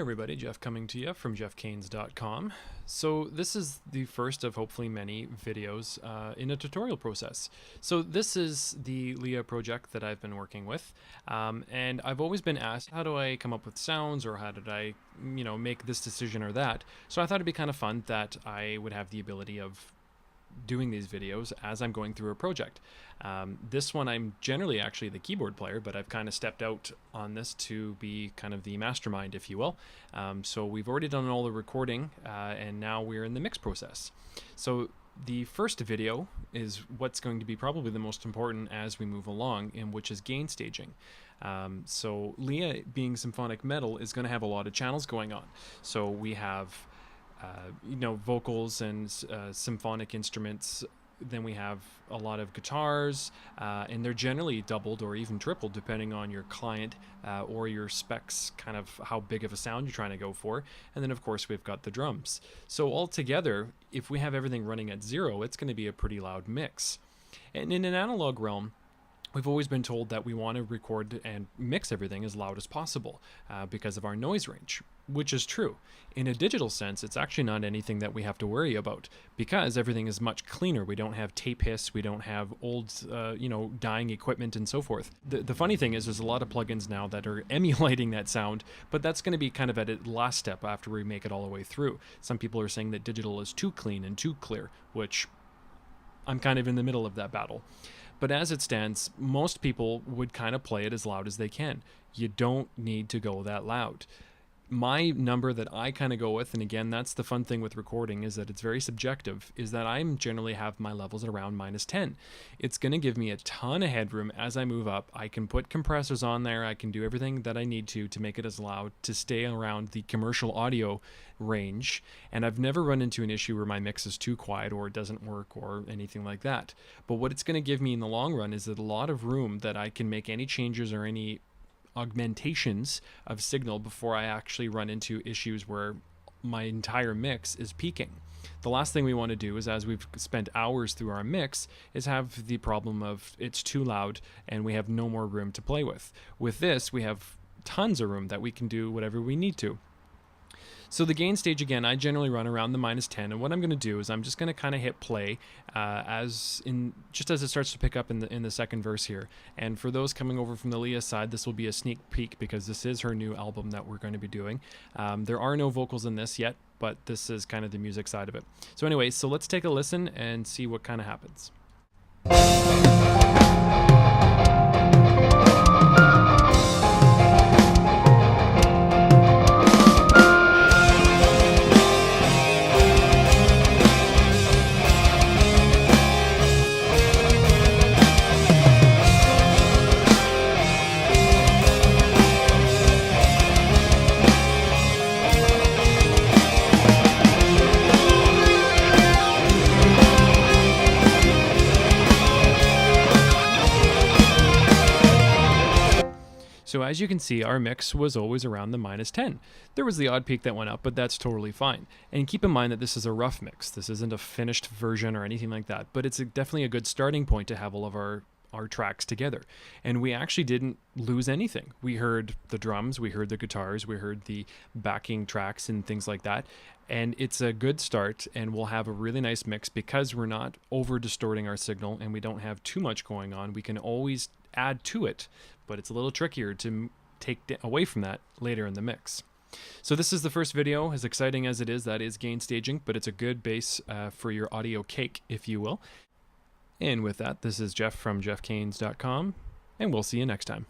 everybody, Jeff coming to you from Jeffcainesaudio.com. So this is the first of hopefully many videos in a tutorial process. So this is the Leah project that I've been working with, and I've always been asked, how do I come up with sounds, or how did I, make this decision or that? So I thought it'd be kind of fun that I would have the ability of doing these videos as I'm going through a project. This one I'm generally actually the keyboard player, but I've kind of stepped out on this to be kind of the mastermind, if you will. So we've already done all the recording and now we're in the mix process. So the first video is what's going to be probably the most important as we move along, and which is gain staging. So Leah, being symphonic metal, is going to have a lot of channels going on. So we have vocals and symphonic instruments. Then we have a lot of guitars, and they're generally doubled or even tripled depending on your client or your specs, kind of how big of a sound you're trying to go for. And then of course we've got the drums. So altogether, if we have everything running at 0, it's going to be a pretty loud mix. And in an analog realm, we've always been told that we want to record and mix everything as loud as possible because of our noise range, which is true. In a digital sense, it's actually not anything that we have to worry about because everything is much cleaner. We don't have tape hiss, we don't have old, dying equipment and so forth. The funny thing is there's a lot of plugins now that are emulating that sound, but that's going to be kind of at its last step after we make it all the way through. Some people are saying that digital is too clean and too clear, which I'm kind of in the middle of that battle. But as it stands, most people would kind of play it as loud as they can. You don't need to go that loud. My number that I kind of go with, and again, that's the fun thing with recording, is that it's very subjective, is that I generally have my levels at around -10. It's going to give me a ton of headroom as I move up. I can put compressors on there. I can do everything that I need to make it as loud to stay around the commercial audio range. And I've never run into an issue where my mix is too quiet or it doesn't work or anything like that. But what it's going to give me in the long run is a lot of room that I can make any changes or any augmentations of signal before I actually run into issues where my entire mix is peaking. The last thing we want to do is, as we've spent hours through our mix, is have the problem of it's too loud and we have no more room to play with. With this, we have tons of room that we can do whatever we need to. So the gain stage, again, I generally run around the -10, and what I'm going to do is I'm just going to kind of hit play just as it starts to pick up in the second verse here. And for those coming over from the Leah side, this will be a sneak peek because this is her new album that we're going to be doing. There are no vocals in this yet, but this is kind of the music side of it. So anyway, so let's take a listen and see what kind of happens. So as you can see, our mix was always around the -10. There was the odd peak that went up, but that's totally fine. And keep in mind that this is a rough mix. This isn't a finished version or anything like that, but it's definitely a good starting point to have all of our tracks together. And we actually didn't lose anything. We heard the drums, we heard the guitars, we heard the backing tracks and things like that. And it's a good start, and we'll have a really nice mix because we're not over distorting our signal and we don't have too much going on. We can always add to it, but it's a little trickier to take away from that later in the mix. So this is the first video. As exciting as it is, that is gain staging, but it's a good base for your audio cake, if you will. And with that, this is Jeff from Jeffcainesaudio.com, and we'll see you next time.